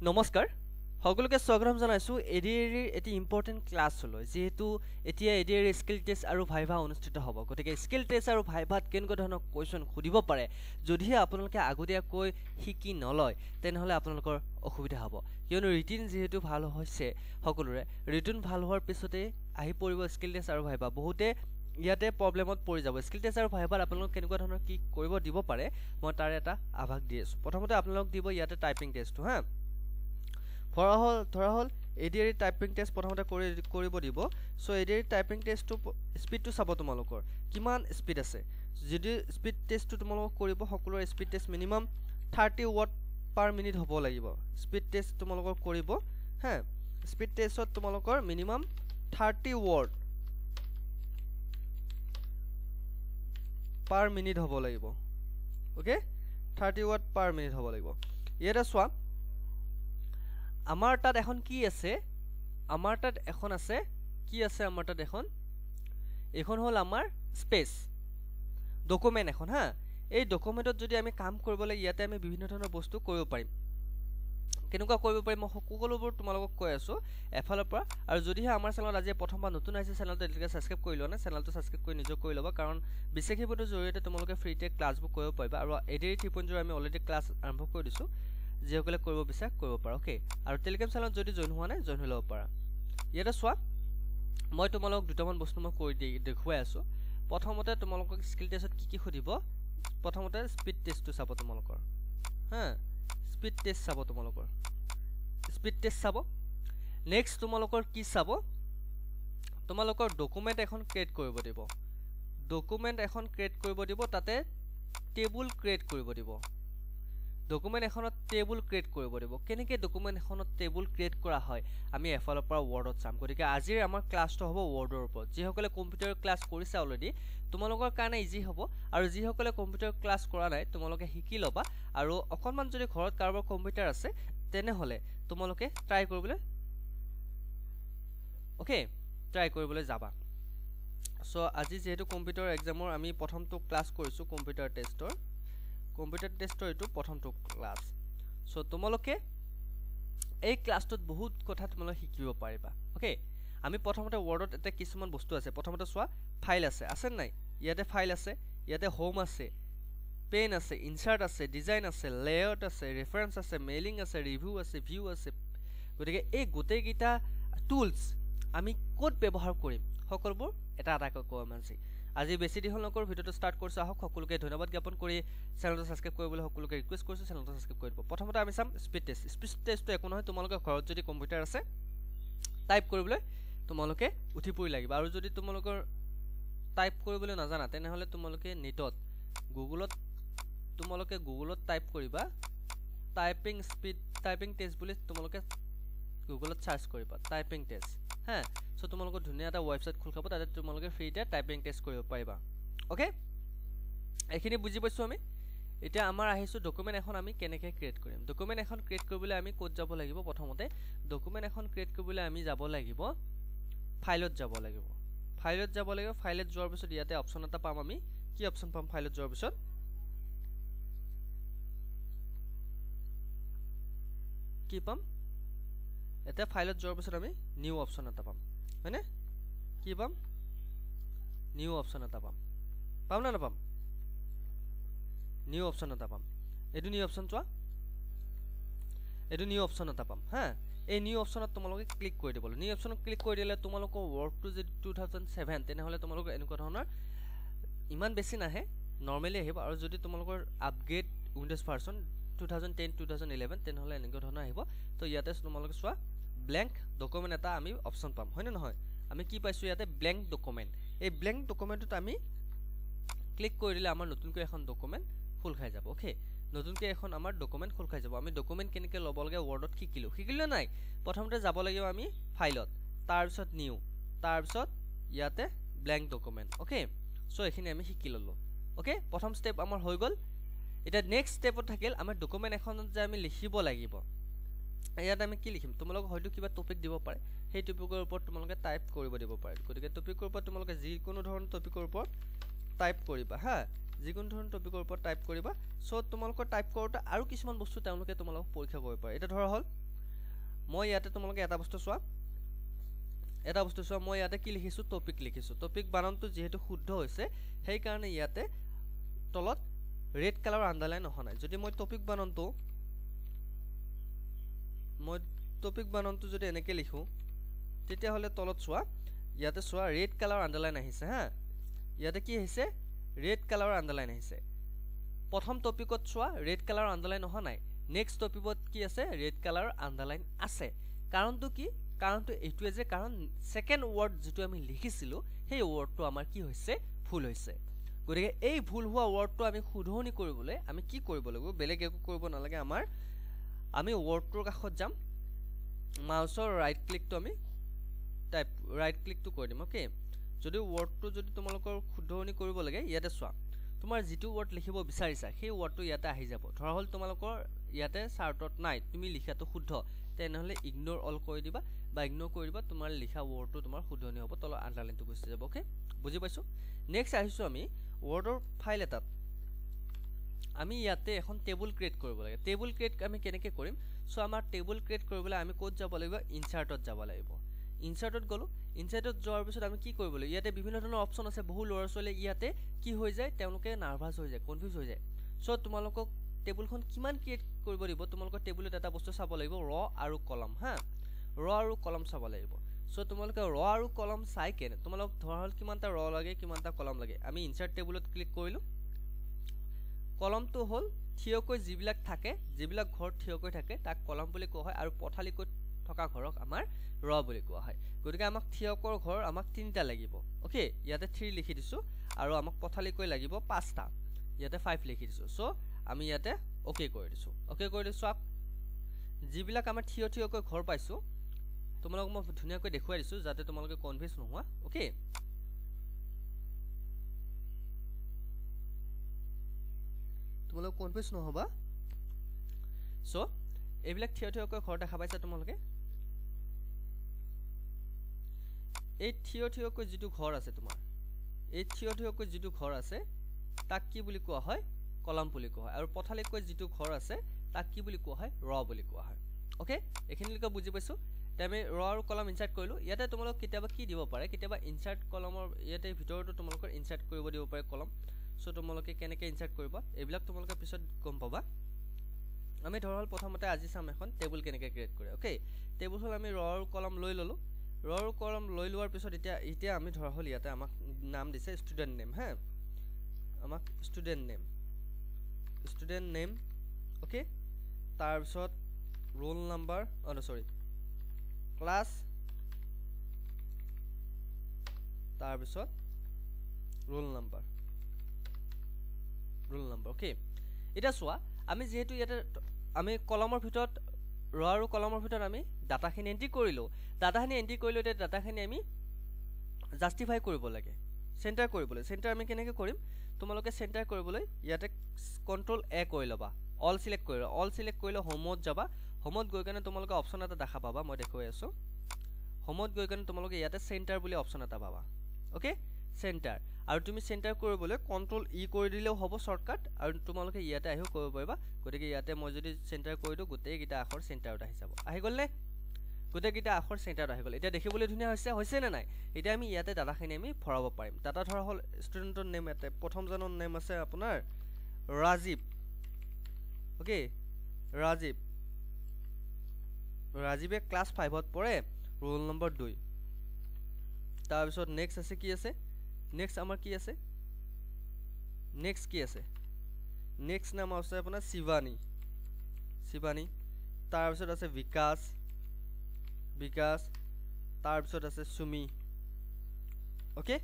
নমস্কাৰ সকলোকে স্বাগতম জনাইছো এডিএৰ এটি ইম্পৰ্টেন্ট ক্লাছ হলৈ যেহেতু এতিয়া এডিএৰ স্কিল টেষ্ট আৰু ভাইভা অনুষ্ঠিত হ'ব গতিকে স্কিল টেষ্ট আৰু ভাইভাত কেনেকুৱা ধৰণৰ কোৱেশ্চন খুদিব পাৰে যদিহে আপোনালোকে আগতীয়াকৈ শিকি নলয় তেনেহলে আপোনালোকৰ অসুবিধা হ'ব কিয়নো ৰিটিন যেহেতু ভাল হৈছে সকলোৰে ৰিটিন ভাল হোৱাৰ পিছতে আহি পৰিব স্কিল টেষ্ট আৰু ভাইভা বহুতে ইয়াতে প্ৰবলেমত পৰি যাব স্কিল টেষ্ট আৰু ভাইভাত আপোনালোক কেনেকুৱা ধৰণৰ কি কৰিব দিব পাৰে মই তাৰ এটা আভাস দি আছো প্ৰথমতে আপোনালোক দিব ইয়াতে টাইপিং টেষ্টটো হা ধৰা হল এডিআৰ টাইপিং টেষ্ট প্ৰথমতে কৰিব দিব সো এডিআৰ টাইপিং টেষ্টটো স্পীডটো চাব তোমালোকৰ কিমান স্পীড আছে যদি স্পীড টেষ্টটো তোমালোক কৰিব সকলোৰ স্পীড টেষ্ট মিনিমাম 30 ৱাৰ্ড পাৰ মিনিট হ'ব লাগিব স্পীড টেষ্ট তোমালোকৰ কৰিব হা স্পীড টেষ্টত তোমালোকৰ মিনিমাম 30 ৱাৰ্ড পাৰ মিনিট হ'ব লাগিব ওকে 30 ৱাৰ্ড পাৰ মিনিট হ'ব লাগিব ইয়াতে চোৱা আমাৰ তাত এখন কি আছে আমাৰ তাত এখন আছে কি আছে আমাৰ তাত এখন হল আমাৰ স্পেস ডকুমেন্ট এখন হা এই ডকুমেন্টত যদি আমি কাম কৰিবলৈ ইয়াতে আমি বিভিন্ন ধৰণৰ বস্তু কৰিব পাৰিম কেনেকুৱা কৰিব পাৰিম মই সকলোবোৰ তোমালোকক কৈ আছো এফালৰ পৰা আৰু যদিহে আমাৰ চেনেলত আজি প্ৰথমবাৰ নতুন আহিছে চেনেলটো এতিয়ালৈকে সাবস্ক্ৰাইব কৰি লোৱা না চেনেলটো সাবস্ক্ৰাইব কৰি নিজে কৰি ল'বা কাৰণ বিশেষ ভিডিঅ'ৰ জৰিয়তে তোমালোকে ফ্ৰীতে ক্লাছবোৰ কৰিব পাৰিবা আৰু এডিআৰ 3.0 আমি অলৰেডি ক্লাছ আৰম্ভ কৰি দিছো যেসকলে কৰিব বিচাৰে কৰিব পাৰা ওকে আৰু টেলিগ্ৰাম চেনেলত যদি জয়েন হোৱা নাই জয়েন হৈ ল'ব পাৰা ইয়াতে চোৱা মই তোমালোকক দুটামান বস্তু মই কৰি দেখুৱাই আছো প্ৰথমতে তোমালোকক স্কিল টেষ্টত কি খুদিব প্ৰথমতে স্পীড টেষ্টটো চাব তোমালোকৰ হা স্পীড টেষ্ট চাব তোমালোকৰ স্পীড টেষ্ট চাব নেক্সট তোমালোকৰ কি চাব তোমালোকৰ ডকুমেন্ট এখন ক্ৰিয়েট কৰিব দিব ডকুমেন্ট এখন ক্ৰিয়েট কৰিব দিব তাতে টেবুল ক্ৰিয়েট কৰিব দিব ডকুমেন্ট এখনত টেবুল ক্ৰিয়েট কৰিব দিব কেনেকৈ ডকুমেন্ট এখনত টেবুল ক্ৰিয়েট কৰা হয় আমি এফালৰ পৰা ওৱৰ্ডত চাম গতিকে আজিৰ আমাৰ ক্লাছটো হ'ব ওৱৰ্ডৰ ওপৰত যিসকলে কম্পিউটাৰ ক্লাছ কৰিছে অলৰেডি তোমালোকৰ কাৰণে ইজি হ'ব আৰু যিসকলে কম্পিউটাৰ ক্লাছ কৰা নাই তোমালোকে শিকি ল'বা আৰু অকনমান যদি ঘৰত কাৰোবাৰ কম্পিউটাৰ আছে তেনেহলে তোমালোকে ট্ৰাই কৰিবলৈ ওকে ট্ৰাই কৰিবলৈ যাবা সো আজি যেহেতু কম্পিউটাৰ এক্সামৰ আমি প্ৰথমটো ক্লাছ কৰিছো কম্পিউটাৰ টেষ্টৰ এটো প্ৰথমটো ক্লাছ সো তোমালোকে এই ক্লাছটোত বহুত কথা তোমালোকে শিকিব পাৰিবা ওকে আমি প্ৰথমতে ওৱৰ্ডত এটা কিছুমান বস্তু আছে প্ৰথমতে চোৱা ফাইল আছে নাই ইয়াতে ফাইল আছে ইয়াতে হোম আছে পেন আছে ইনসাৰ্ট আছে ডিজাইন আছে লেআউট আছে ৰেফাৰেন্স আছে মেইলিং আছে ৰিভিউ আছে ভিউ আছে গতিকে এই গোটেইকেইটা টুলস আমি ক'ত ব্যৱহাৰ কৰিম সকলোবোৰ এটা কম আছে আজি বেছি দিন নকৰ ভিডিওটো ষ্টাৰ্ট কৰিছো আহক সকলোকে ধন্যবাদ জ্ঞাপন কৰি চেনেলটো সাবস্ক্ৰাইব কৰিবলৈ সকলোকে ৰিকুৱেষ্ট কৰিছো চেনেলটো সাবস্ক্ৰাইব কৰি দিব প্ৰথমতে আমি চাম স্পীড টেষ্টটো একো নহয় তোমালোকে ঘৰত যদি কম্পিউটাৰ আছে টাইপ কৰিবলৈ তোমালোকে উঠি পৰি লাগিব আৰু যদি তোমালোকৰ টাইপ কৰিবলৈ নাজানা তেনেহলে তোমালোকে নেটত গুগলত টাইপ কৰিবা টাইপিং টেষ্ট বুলি তোমালোকে গুগলত সাৰ্চ কৰিবা টাইপিং টেষ্ট হা সো তোমালোকৰ ধুনীয়া এটা ওয়েবসাইট খোল খাব তাতে তোমালোকে ফ্ৰীতে টাইপিং টেষ্ট কৰিব পাৰিবা ওকে এখিনি বুজি পাইছো আমি এতিয়া আমাৰ আহিছো ডকুমেন্ট এখন আমি কেনেকৈ ক্ৰিয়েট কৰিম ডকুমেন্ট এখন ক্ৰিয়েট কৰিবলৈ আমি ক'ত যাব লাগিব প্ৰথমতে ডকুমেন্ট এখন ক্ৰিয়েট কৰিবলৈ আমি যাব লাগিব ফাইলত যাব লাগিব ফাইলত যোৱাৰ পিছত ইয়াতে অপচন এটা পাম আমি কি অপচন পাম ফাইলত যোৱাৰ পিছত কি পাম এটা ফাইলত যোৱাৰ পিছত আমি নিউ অপচন এটা পাম হয়নে কি পাম নিউ অপচন এটা পাম না নাপাম নিউ অপচন এটা পাম এটো নিউ অপচন চোৱা এটো নিউ অপচন এটা পাম হা এই নিউ অপচনত তোমালোকে ক্লিক কৰি দিব নিউ অপচনত ক্লিক কৰি দিলে তোমালোকৰ ওয়াৰ্কটো যদি 2007 তেনেহলে তোমালোকৰ এনেকুৱা ধৰণৰ ইমান বেছি নাহে নৰমালি আহিব আৰু যদি তোমালোকৰ আপগ্ৰেড উইন্ডোজ ভাৰ্চন 2010 2011 তেনেহলে এনেকুৱা ধৰণৰ আহিব তো ইয়াতে তোমালোকে চোৱা ব্ল্যাঙ্ক ডকুমেন্ট এটা আমি অপচন পাম হয় না নহয় আমি কি পাইছো ইয়াতে ব্ল্যাঙ্ক ডকুমেন্ট এই ব্ল্যাঙ্ক ডকুমেন্টত আমি ক্লিক কৰি দিলে আমাৰ নতুনকৈ এখন ডকুমেন্ট খোল খাই যাব ওকে নতুনকৈ এখন আমাৰ ডকুমেন্ট খোল খাই যাব আমি ডকুমেন্ট কেনেকৈ ল'ব লাগে ওৱৰ্ডত শিকিলো নাই প্ৰথমতে যাব লাগিব আমি ফাইলত তাৰ পিছত নিউ তাৰ পিছত ইয়াতে ব্ল্যাঙ্ক ডকুমেন্ট ওকে সো এখিনি আমি শিকি ললো ওকে প্ৰথম স্টেপ আমাৰ হৈ গল এটা নেক্সট স্টেপত থাকিল আমাৰ ডকুমেন্ট এখনত যে আমি লিখিব লাগিব ইয়াত আমি কি লিখিম তোমালোক হয়তো কিবা টপিক দিব পাৰে সেই টপিকৰ ওপৰত তোমালোকে টাইপ কৰিব দিব পাৰে গতিকে টপিকৰ ওপৰত তোমালোকে যিকোনো ধৰণৰ টপিকৰ ওপৰত টাইপ কৰিবা হা যিকোনো ধৰণৰ টপিকৰ ওপৰত টাইপ কৰিবা সো তোমালোকৰ টাইপ কৰোতে আৰু কিছুমান বস্তু তেওঁলোকে তোমালোকক পৰীক্ষা কৰিব পাৰে এটা ধৰা হল মই ইয়াতে তোমালোকে এটা বস্তু চোৱা মই ইয়াতে কি লিখিছো টপিক লিখিছো টপিক বানানটো যেহেতু শুদ্ধ হৈছে সেই কাৰণে ইয়াতে তলত ৰেড কালাৰ আন্ডাৰলাইন অহা নাই যদি মই টপিক বানানটো যদি এনেকে লিখো তেতিয়া হলে তলত চোৱা ইয়াতে চোৱা ৰেড কালাৰ আন্ডাৰলাইন আহিছে হা ইয়াতে কি আহিছে ৰেড কালাৰ আন্ডাৰলাইন আহিছে প্ৰথম টপিকত চোৱা ৰেড কালাৰ আন্ডাৰলাইন অহা নাই নেক্সট টপিকত কি আছে ৰেড কালাৰ আন্ডাৰলাইন আছে কাৰণটো কি কাৰণটো এইটোৱে যে কাৰণ সেকেন্ড ওয়াৰ্ড যেটো আমি লিখিছিলো সেই ওয়াৰ্ডটো আমাৰ কি হৈছে ভুল হৈছে গতিকে এই ভুল হোৱা ওয়াৰ্ডটো আমি শুধৰণি কৰিবলৈ আমি কি কৰিব লাগিব বেলেগ একো কৰিব নালাগে আমি ওয়াৰ্ডটোৰ কাষত যাম মাউসৰ ৰাইট ক্লিকটো আমি টাইপ ৰাইট ক্লিকটো কৰি দিম ওকে যদি ওয়াৰ্ডটো যদি তোমালোকৰ শুধৰণি কৰিব লাগে ইয়াতে চোৱা তোমাৰ যেটো ওয়াৰ্ড লিখিব বিচাৰিছা সেই ওয়াৰ্ডটো ইয়াতে আহি যাব ধৰা হল তোমালোকৰ ইয়াতে চাৰ্টত নাই তুমি লিখাটো শুদ্ধ তেনেহলে ইগনোৰ অল কৰি দিবা বা ইগনোৰ কৰি দিবা তোমাৰ লিখা ওয়াৰ্ডটো তোমাৰ শুধৰণি হ'ব তল আন্ডাৰলাইনটো গুচি যাব ওকে বুজি পাইছো নেক্সট আহিছো আমি ওয়াৰ্ডৰ ফাইল এটাত আমি ইয়াতে এখন টেবুল ক্ৰিয়েট কৰিব লাগে টেবুল ক্ৰিয়েট আমি কেনেকৈ কৰিম সো আমাৰ টেবুল ক্ৰিয়েট কৰিবলৈ আমি ক'ত যাব লাগিব ইনসাৰ্টত যাব লাগিব ইনসাৰ্টত গলো ইনসাৰ্টত যোৱাৰ পিছত আমি কি কৰিব লাগিব ইয়াতে বিভিন্ন ধৰণৰ অপচন আছে বহু ল'ৰা ছোৱালী ইয়াতে কি হৈ যায় তেওঁলোকে নাৰ্ভাস হৈ যায় কনফিউজ হৈ যায় সো তোমালোকক টেবুলখন কিমান ক্ৰিয়েট কৰিব দিব তোমালোকৰ টেবুলত এটা বস্তু চাব লাগিব ৰ আৰু কলম হা ৰ আৰু কলম চাব লাগিব সো তোমালোকে ৰ আৰু কলম চাই কেনে তোমালোক ধৰা হল কিমানটা ৰ লাগে কিমানটা কলম লাগে আমি ইনসাৰ্ট টেবুলত ক্লিক কৰিলো কলমটো হল থিয়কৈ যিবিলাক থাকে যিবিলাক ঘৰ থিয়কৈ থাকে তাক কলম বুলি কোৱা হয় আৰু পথালিকৈ থকা ঘৰক আমাৰ ৰ বুলি কোৱা হয় গতিকে আমাক থিয়কৰ ঘৰ আমাক তিনিটা লাগিব ওকে ইয়াতে 3 লিখি দিছো আৰু আমাক পথালিকৈ লাগিব 5টা ইয়াতে 5 লিখি দিছো সো আমি ইয়াতে ওকে কৰি দিছো যিবিলাক আমাৰ থিয়কৈ ঘৰ পাইছো তোমালোক মই ধুনিয়াকৈ দেখুৱাই দিছো যাতে তোমালোকে কনফিউজ নোহোৱা ওকে তোমালোক কনফিউজ নহবা সো এইবিলাক থিয়কৈ ঘৰ দেখা পাইছা তোমালোকে এই থিয়কৈ যেটো ঘৰ আছে তোমাৰ এই থিয়কৈ যেটো ঘৰ আছে তাক কি বুলি কোৱা হয় কলম বুলি কোৱা হয় আৰু পথালিকৈ যেটো ঘৰ আছে তাক কি বুলি কোৱা হয় ৰ বুলি কোৱা হয় ওকে এখিনিলৈকে বুজি পাইছো তেমে ৰ আৰু কলম ইনসাৰ্ট কৰিলো ইয়াতে তোমালোক কিতাবা কি দিব পাৰে কিতাবা ইনসাৰ্ট কলমৰ ইয়াতে ভিতৰটো তোমালোকৰ ইনসাৰ্ট কৰিব দিব পাৰে কলম সো তোমালোকে কেনেকৈ ইনসাৰ্ট কৰিবা এইবিলাক তোমালোকে পিছত গম পাবা আমি ধৰা হল প্ৰথমতে আজি চাম এখন টেবুল কেনেকৈ ক্ৰিয়েট কৰে ওকে টেবুল হল আমি ৰ আৰু কলম লৈ ললো ৰ আৰু কলম লৈ লোৱাৰ পিছত এতিয়া আমি ধৰা হল ইয়াতে আমাক নাম দিছে ষ্টুডেন্ট নেম হা আমাক ষ্টুডেন্ট নেম ওকে তাৰ পিছত ৰোল নাম্বাৰ সৰি ক্লাস তাৰ পিছত ৰোল নাম্বাৰ ওকে এটা চোৱা আমি যেহেতু ইয়াতে আমি কলমৰ ভিতৰত ৰ আৰু কলমৰ ভিতৰত আমি ডাটাখিনি এন্ট্ৰি কৰিলো এতিয়া ডাটাখিনি আমি জাস্টিফাই কৰিব লাগে সেন্টাৰ কৰিবলৈ সেন্টাৰ আমি কেনেকৈ কৰিম তোমালোকে সেন্টাৰ কৰিবলৈ ইয়াতে কন্ট্ৰোল এ কৰি লবা অল সিলেক্ট কৰিলে হোমত যাবা হোমত গৈ কেনে তোমালোকে অপচন এটা দেখা পাবা মই দেখুৱাই আছো হোমত গৈ কেনে তোমালোকে ইয়াতে সেন্টাৰ বুলি অপচন এটা পাবা ওকে সেন্টাৰ আৰু তুমি সেন্টাৰ কৰিবলৈ কন্ট্ৰোল ই কৰি দিলেও হ'ব শৰ্টকাট আৰু তোমালোকে ইয়াতে আহিও কৰিব পাৰিবা গতিকে ইয়াতে মই যদি সেন্টাৰ কৰি দিও গোটেইকেইটা আখৰ সেন্টাৰত আহি যাব আহি গ'ল নে গোটেইকেইটা আখৰ সেন্টাৰত আহি গ'ল এতিয়া দেখিবলৈ ধুনীয়া হৈছে নে নাই এতিয়া আমি ইয়াতে ডাটাখিনি আমি ভৰাব পাৰিম ডাটা ধৰা হল ষ্টুডেন্টৰ নেম এটা প্ৰথমজনৰ নেম আছে আপোনাৰ ৰাজীৱ ওকে ৰাজীৱে ক্লাস 5ত পঢ়ে ৰোল নম্বৰ 2 তাৰ পিছত নেক্সট আছে কি আছে নেক্সট আমাৰ কি আছে নেক্সট নাম আছে আপোনাৰ শিৱানী তাৰ পিছত আছে বিকাশ তাৰ পিছত আছে সুমি ওকে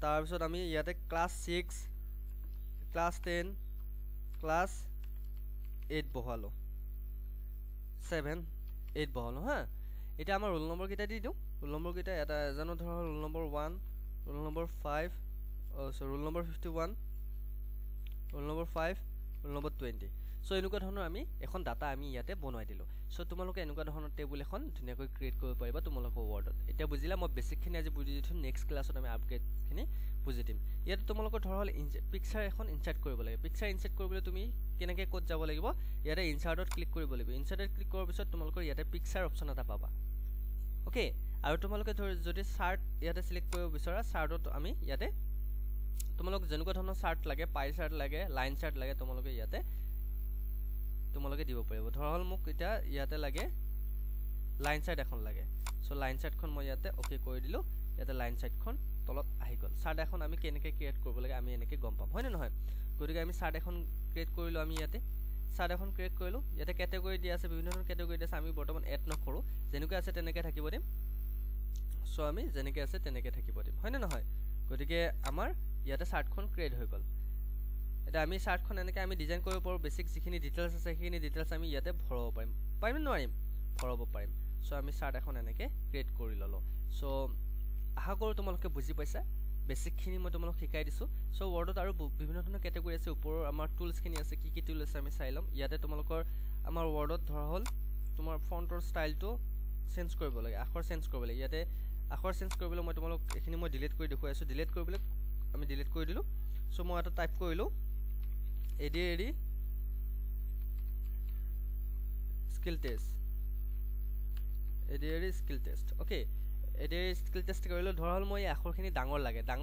তাৰ পিছত আমি ইয়াতে ক্লাস 6 ক্লাস 10 ক্লাস 8 বহালো 7 8 বহালো হা এটা আমাৰ ৰোল নম্বৰ কেইটা দি দিও ৰোল নম্বৰ কেইটা এটা জানো ধৰা roll number 1 roll number 5 roll number 51 roll number 5 roll number 20 so এনেকুৱা ধৰণৰ আমি এখন ডাটা আমি ইয়াতে বনাই দিলোঁ সো তোমালোকে এনেকুৱা ধৰণৰ টেবুল এখন ধুনীয়াকৈ ক্ৰিয়েট কৰিব পাৰিবা তোমালোকৰ ৱৰ্ডত এতিয়া বুজিলা মই বেছিকখিনি আজি বুজি দিছোঁ নেক্সট ক্লাছত আমি আপগ্ৰেডখিনি বুজি দিম ইয়াতে তোমালোকৰ ধৰা হ'ল পিকচাৰ এখন ইনচাৰ্ট কৰিব লাগে পিকচাৰ ইনচাৰ্ট কৰিবলৈ তুমি কেনেকৈ ক'ত যাব লাগিব ইয়াতে ইনচাৰ্টত ক্লিক কৰিব লাগিব ইনচাৰ্টত ক্লিক কৰাৰ পিছত তোমালোকৰ ইয়াতে পিকচাৰ অপশ্যন এটা পাবা ওকে আৰু তোমালোকে যদি চাৰ্ট ইয়াতে সিলেক্ট কৰিব বিচৰা চাৰ্টত আমি ইয়াতে তোমালোক যেনেকুৱা ধৰণৰ চাৰ্ট লাগে পাই চাৰ্ট লাগে লাইন চাৰ্ট লাগে তোমালোকে ইয়াতে তোমালোকে দিব পাৰিব ধৰা হ'ল মোক এতিয়া ইয়াতে লাগে লাইন চাৰ্ট এখন লাগে সো লাইন চাৰ্টখন মই ইয়াতে ওকে কৰি দিলোঁ ইয়াতে লাইন চাৰ্টখন তলত আহি গ'ল চাৰ্ট এখন আমি কেনেকৈ ক্ৰিয়েট কৰিব লাগে আমি এনেকৈ গম পাম হয়নে নহয় গতিকে আমি চাৰ্ট এখন ক্ৰিয়েট কৰিলোঁ আমি ইয়াতে চাৰ্ট এখন ক্ৰিয়েট কৰিলোঁ ইয়াতে কেটেগৰী দিয়া আছে বিভিন্ন ধৰণৰ কেটেগৰী দিয়া আছে আমি বৰ্তমান এড নকৰোঁ যেনেকৈ আছে তেনেকৈ থাকিব দিম সো আমি যেনেকৈ আছে তেনেকৈ থাকিব দিম হয়নে নহয় গতিকে আমাৰ ইয়াতে চাৰ্টখন ক্ৰিয়েট হৈ গ'ল এটা আমি চাৰ্টখন এনেকৈ আমি ডিজাইন কৰিব পাৰোঁ বেছিক যিখিনি ডিটেইলছ আছে সেইখিনি ডিটেইলছ আমি ইয়াতে ভৰাব পাৰিম নোৱাৰিম ভৰাব পাৰিম সো আমি চাৰ্ট এখন এনেকৈ ক্ৰিয়েট কৰি ল'লোঁ সো আশা কৰোঁ তোমালোকে বুজি পাইছা বেছিকখিনি মই তোমালোক শিকাই দিছোঁ সো ৱৰ্ডত আৰু বিভিন্ন ধৰণৰ কেটেগৰী আছে ওপৰৰ আমাৰ টুলছখিনি আছে কি টুল আছে আমি চাই ল'ম ইয়াতে তোমালোকৰ আমাৰ ৱৰ্ডত ধৰা হ'ল তোমাৰ ফণ্টৰ ষ্টাইলটো চেঞ্জ কৰিব লাগে আখৰ চেঞ্জ কৰিব লাগে ইয়াতে আখৰ চেঞ্জ কৰিবলৈ মই তোমালোক এইখিনি মই ডিলিট কৰি দেখুৱাই আছোঁ ডিলিট কৰিবলৈ আমি ডিলিট কৰি দিলোঁ সো মই এটা টাইপ কৰিলোঁ এডি স্কিল টেষ্ট ওকে এডি স্কিল টেষ্ট কৰিলোঁ ধৰা হ'ল মই এই আখৰখিনি ডাঙৰ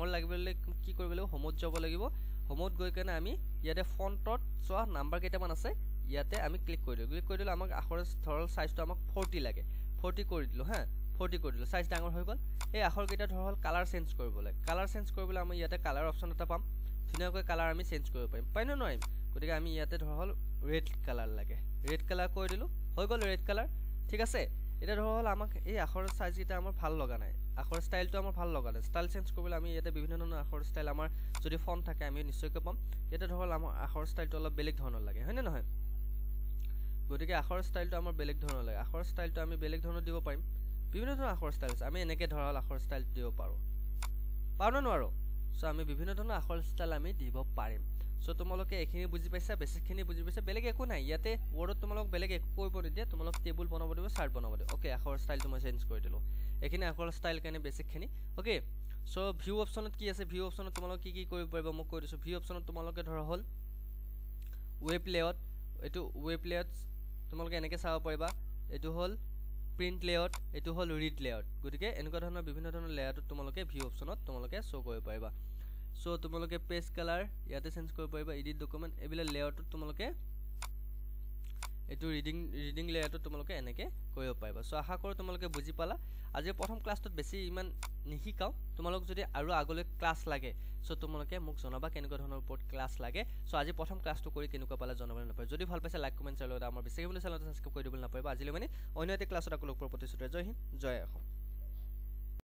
লাগিবলৈ কি কৰিব লাগিব হোমত যাব লাগিব হোমত গৈ কেনে আমি ইয়াতে ফণ্টত চোৱা নাম্বাৰ কেইটামান আছে ইয়াতে আমি ক্লিক কৰি দিলোঁ আমাক আখৰ ধৰা হ'ল চাইজটো আমাক 40 লাগে 40 কৰি দিলোঁ হা 40 কৰি দিলোঁ চাইজ ডাঙৰ হৈ গ'ল এই আখৰকেইটা ধৰা হ'ল কালাৰ চেঞ্জ কৰিবলৈ আমি ইয়াতে কালাৰ অপশ্যন এটা পাম ধুনীয়াকৈ কালাৰ আমি চেঞ্জ কৰিব পাৰিম নে নোৱাৰিম গতিকে আমি ইয়াতে ধৰা হ'ল ৰেড কালাৰ লাগে ৰেড কালাৰ কৰি দিলোঁ হৈ গ'ল ৰেড কালাৰ ঠিক আছে এতিয়া ধৰা হ'ল আমাক এই আখৰৰ চাইজকেইটা আমাৰ ভাল লগা নাই আখৰ ষ্টাইলটো আমাৰ ভাল লগা নাই ষ্টাইল চেঞ্জ কৰিবলৈ আমি ইয়াতে বিভিন্ন ধৰণৰ আখৰ ষ্টাইল আমাৰ যদি ফণ্ট থাকে আমি নিশ্চয়কৈ পাম ইয়াতে ধৰা হ'ল আমাৰ আখৰ ষ্টাইলটো অলপ বেলেগ ধৰণৰ লাগে হয়নে নহয় গতিকে আখৰ ষ্টাইলটো আমাৰ বেলেগ ধৰণৰ লাগে আখৰ ষ্টাইলটো আমি বেলেগ ধৰণৰ দিব পাৰিম বিভিন্ন ধৰণৰ আখৰ ষ্টাইল আছে আমি এনেকৈ ধৰা হ'ল আখৰ ষ্টাইল দিব পাৰোঁ নে নোৱাৰোঁ সো আমি বিভিন্ন ধৰণৰ আখৰ ষ্টাইল আমি দিব পাৰিম সো তোমালোকে এইখিনি বুজি পাইছা বেছিকখিনি বুজি পাইছা বেলেগ একো নাই ইয়াতে ৱৰ্ডত তোমালোক বেলেগ একো কৰিব নিদিয়ে তোমালোক টেবুল বনাব দিব চাৰ্ট বনাব দিব ওকে আখৰ ষ্টাইলটো মই চেঞ্জ কৰি দিলোঁ এইখিনি আখৰ ষ্টাইল কাৰণে বেছিকখিনি ওকে সো ভিউ অপশ্যনত কি আছে ভিউ অপশ্যনত তোমালোক কি কৰিব পাৰিবা মই কৈ দিছোঁ ভিউ অপশ্যনত তোমালোকে ধৰা হ'ল ৱেব লেআউট এইটো ৱেব লেআউট তোমালোকে এনেকৈ চাব পাৰিবা এইটো হ'ল প্ৰিণ্ট লেআউট এইটো হ'ল ৰিড লেআউট গতিকে এনেকুৱা ধৰণৰ বিভিন্ন ধৰণৰ লেআউটত তোমালোকে ভিউ অপশ্যনত তোমালোকে শ্ব' কৰিব পাৰিবা সো তোমালোকে পেজ কালাৰ ইয়াতে চেঞ্জ কৰিব পাৰিবা এডিট ডকুমেণ্ট এইবিলাক লেআউটত তোমালোকে এইটো ৰিডিং লেআউটত তোমালোকে এনেকৈ কৰিব পাৰিবা সো আশা কৰোঁ তোমালোকে বুজি পালা আজি প্ৰথম ক্লাছটোত বেছি ইমান নিশিকাওঁ তোমালোক যদি আৰু আগলৈ ক্লাছ লাগে সো তোমালোকে মোক জনাবা কেনেকুৱা ধৰণৰ ওপৰত ক্লাছ লাগে সো আজি প্ৰথম ক্লাছটো কৰি কেনেকুৱা পালে জনাবলৈ নাপায় যদি ভাল পাইছে লাইক কমেণ্ট শ্বেয়াৰ লগত আমাৰ বেছিকৈ বুলি চেনেলটো ছাবস্ক্ৰাইব কৰি দিবলৈ নাপাৰিবা আজিলৈ মানে অন্য এটা ক্লাছত আকৌ লগ পোৱাৰ প্ৰতিশ্ৰুতি জয় হিন্দ জয় অসম